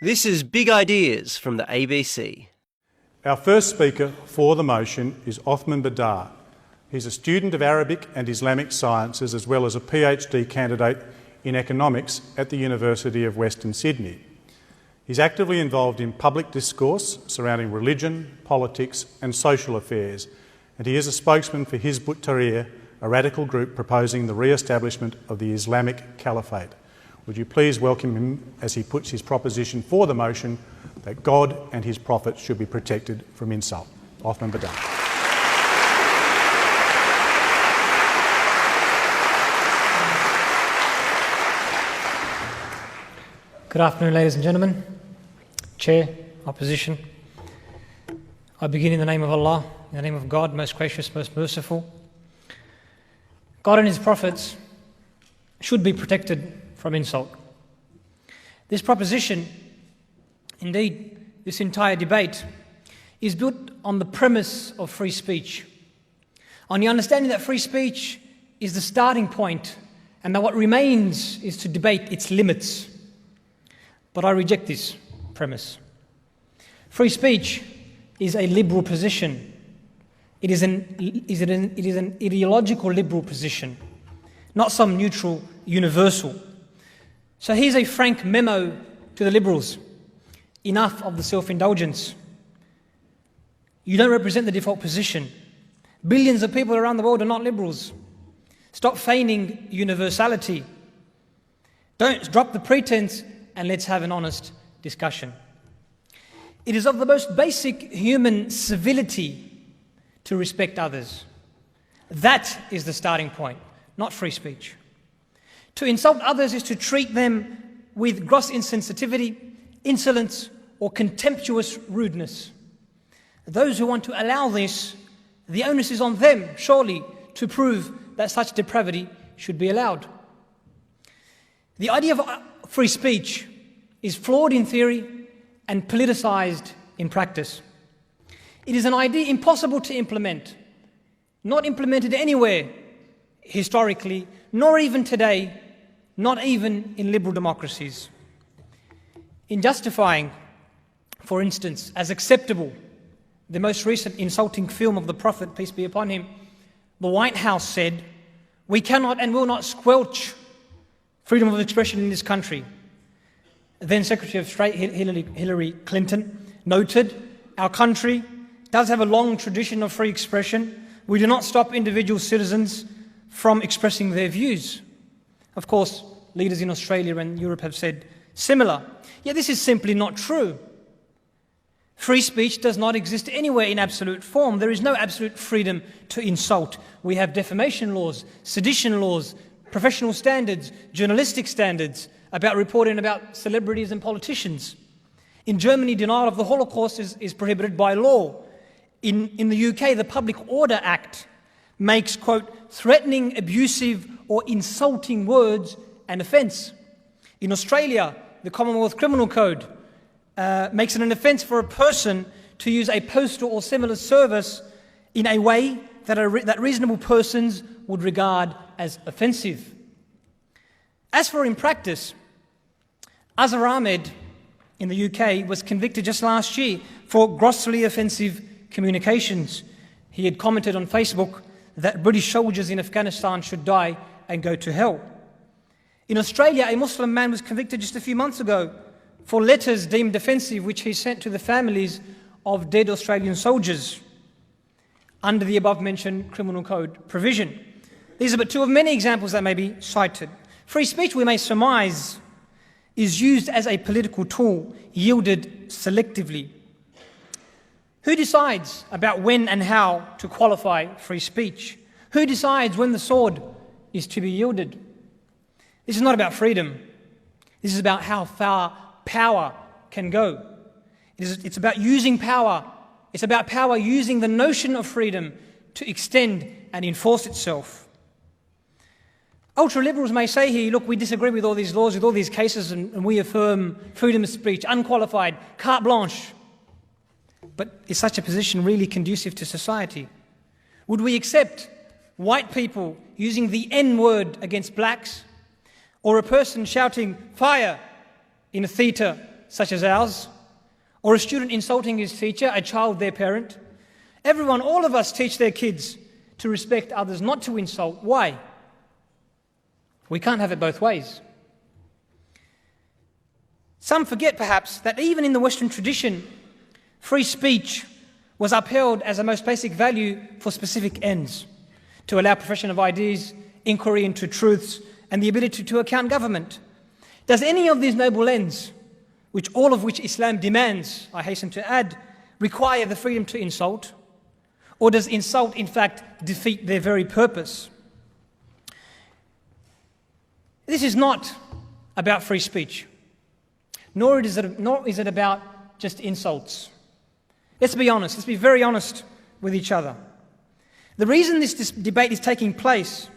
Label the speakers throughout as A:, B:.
A: This is Big Ideas from the ABC.
B: Our first speaker for the motion is Othman Badar. He's a student of Arabic and Islamic sciences as well as a PhD candidate in economics at the University of Western Sydney. He's actively involved in public discourse surrounding religion, politics and social affairs, and he is a spokesman for Hizb ut-Tahrir, a radical group proposing the re-establishment of the Islamic Caliphate. Would you please welcome him as he puts his proposition for the motion that God and his prophets should be protected from insult. Othman Badar.
C: Good afternoon, ladies and gentlemen. Chair, Opposition. I begin in the name of Allah, in the name of God, most gracious, most merciful. God and his prophets should be protected from insult. This proposition, indeed, this entire debate, is built on the premise of free speech, on the understanding that free speech is the starting point and that what remains is to debate its limits. But I reject this premise. Free speech is a liberal position. It is an ideological liberal position, not some neutral universal. So here's a frank memo to the Liberals. Enough of the self-indulgence. You don't represent the default position. Billions of people around the world are not Liberals. Stop feigning universality. Don't drop the pretense and let's have an honest discussion. It is of the most basic human civility to respect others. That is the starting point, not free speech. To insult others is to treat them with gross insensitivity, insolence, or contemptuous rudeness. Those who want to allow this, the onus is on them, surely, to prove that such depravity should be allowed. The idea of free speech is flawed in theory and politicized in practice. It is an idea impossible to implement, not implemented anywhere historically, nor even today, not even in liberal democracies. In justifying, for instance, as acceptable the most recent insulting film of the Prophet, peace be upon him, the White House said, "We cannot and will not squelch freedom of expression in this country." Then Secretary of State Hillary Clinton noted, "Our country does have a long tradition of free expression. We do not stop individual citizens from expressing their views." Of course, leaders in Australia and Europe have said similar. Yet this is simply not true. Free speech does not exist anywhere in absolute form. There is no absolute freedom to insult. We have defamation laws, sedition laws, professional standards, journalistic standards about reporting about celebrities and politicians. In Germany, denial of the Holocaust is prohibited by law. In the UK, the Public Order Act makes, quote, threatening, abusive or insulting words an offence. In Australia, the Commonwealth Criminal Code makes it an offence for a person to use a postal or similar service in a way that reasonable persons would regard as offensive. As for in practice, Azhar Ahmed in the UK was convicted just last year for grossly offensive communications. He had commented on Facebook that British soldiers in Afghanistan should die and go to hell. In Australia, a Muslim man was convicted just a few months ago for letters deemed offensive which he sent to the families of dead Australian soldiers under the above-mentioned criminal code provision. These are but two of many examples that may be cited. Free speech, we may surmise, is used as a political tool, yielded selectively. Who decides about when and how to qualify free speech? Who decides when the sword is to be yielded? This is not about freedom. This is about how far power can go. It's about using power. It's about power using the notion of freedom to extend and enforce itself. Ultra-liberals may say here, look, we disagree with all these laws, with all these cases, and we affirm freedom of speech, unqualified, carte blanche. But is such a position really conducive to society? Would we accept white people using the N-word against blacks, or a person shouting fire in a theatre such as ours, or a student insulting his teacher, a child their parent. Everyone, all of us teach their kids to respect others, not to insult. Why? We can't have it both ways. Some forget perhaps that even in the Western tradition, free speech was upheld as a most basic value for specific ends, to allow profession of ideas, inquiry into truths, and the ability to account government. Does any of these noble ends, all of which Islam demands, I hasten to add, require the freedom to insult? Or does insult, in fact, defeat their very purpose? This is not about free speech, nor is it about just insults. Let's be honest, let's be very honest with each other. The reason this debate is taking place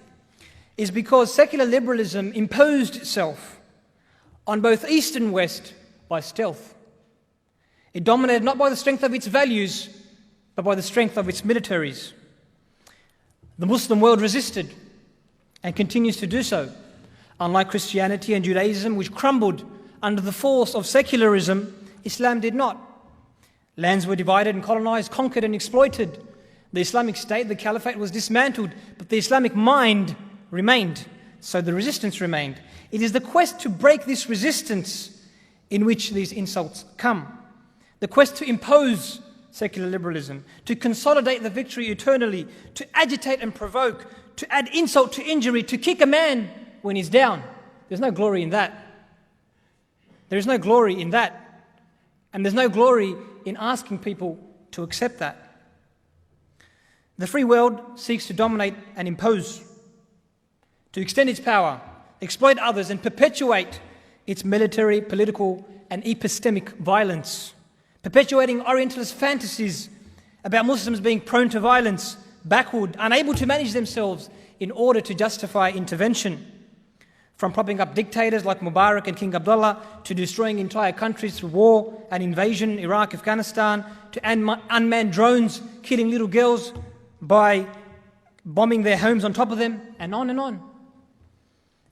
C: is because secular liberalism imposed itself on both East and West by stealth. It dominated not by the strength of its values, but by the strength of its militaries. The Muslim world resisted and continues to do so. Unlike Christianity and Judaism, which crumbled under the force of secularism, Islam did not. Lands were divided and colonized, conquered and exploited. The Islamic State, the Caliphate, was dismantled, but the Islamic mind remained, so the resistance remained. It is the quest to break this resistance in which these insults come. The quest to impose secular liberalism, to consolidate the victory eternally, to agitate and provoke, to add insult to injury, to kick a man when he's down. There's no glory in that. There is no glory in that. And there's no glory in asking people to accept that. The free world seeks to dominate and impose, to extend its power, exploit others, and perpetuate its military, political, and epistemic violence, perpetuating Orientalist fantasies about Muslims being prone to violence, backward, unable to manage themselves in order to justify intervention. From propping up dictators like Mubarak and King Abdullah, to destroying entire countries through war and invasion, Iraq, Afghanistan, to unmanned drones killing little girls by bombing their homes on top of them, and on and on.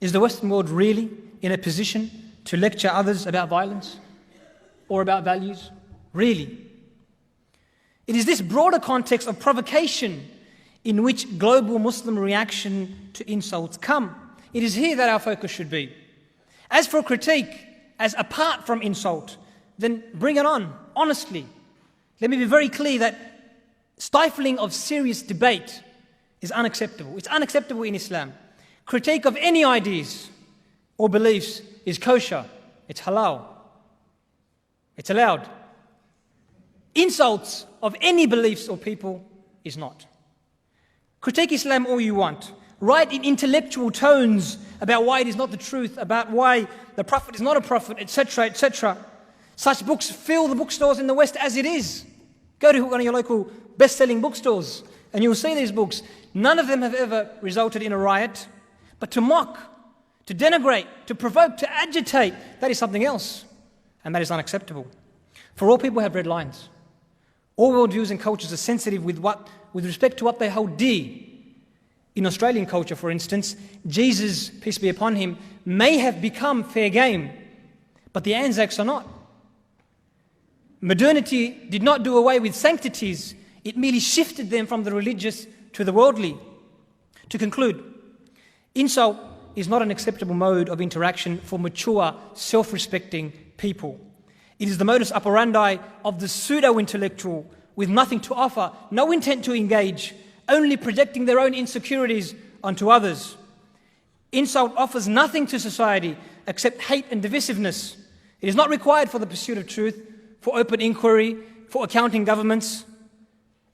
C: Is the Western world really in a position to lecture others about violence or about values? Really? It is this broader context of provocation in which global Muslim reaction to insults come. It is here that our focus should be. As for critique, as apart from insult, then bring it on, honestly. Let me be very clear that stifling of serious debate is unacceptable. It's unacceptable in Islam. Critique of any ideas or beliefs is kosher. It's halal. It's allowed. Insults of any beliefs or people is not. Critique Islam all you want. Write in intellectual tones about why it is not the truth, about why the Prophet is not a prophet, etc., etc. Such books fill the bookstores in the West as it is. Go to one of your local best-selling bookstores and you'll see these books. None of them have ever resulted in a riot. But to mock, to denigrate, to provoke, to agitate, that is something else. And that is unacceptable. For all people have red lines. All worldviews and cultures are sensitive with respect to what they hold dear. In Australian culture, for instance, Jesus, peace be upon him, may have become fair game, but the Anzacs are not. Modernity did not do away with sanctities, it merely shifted them from the religious to the worldly. To conclude, insult is not an acceptable mode of interaction for mature, self-respecting people. It is the modus operandi of the pseudo-intellectual with nothing to offer, no intent to engage, only projecting their own insecurities onto others. Insult offers nothing to society except hate and divisiveness. It is not required for the pursuit of truth, for open inquiry, for accounting governments,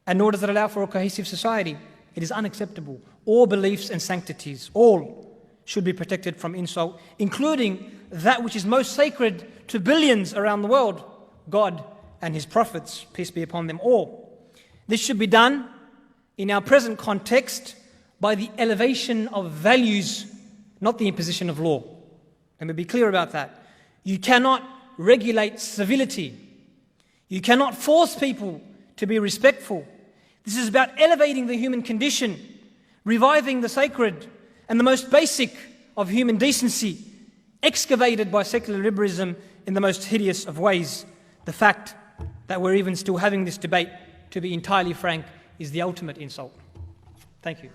C: and nor does it allow for a cohesive society. It is unacceptable. All beliefs and sanctities, all should be protected from insult, including that which is most sacred to billions around the world, God and His prophets, peace be upon them all. This should be done in our present context by the elevation of values, not the imposition of law. Let me be clear about that. You cannot regulate civility. You cannot force people to be respectful. This is about elevating the human condition, reviving the sacred and the most basic of human decency, excavated by secular liberalism in the most hideous of ways. The fact that we're even still having this debate, to be entirely frank, is the ultimate insult. Thank you.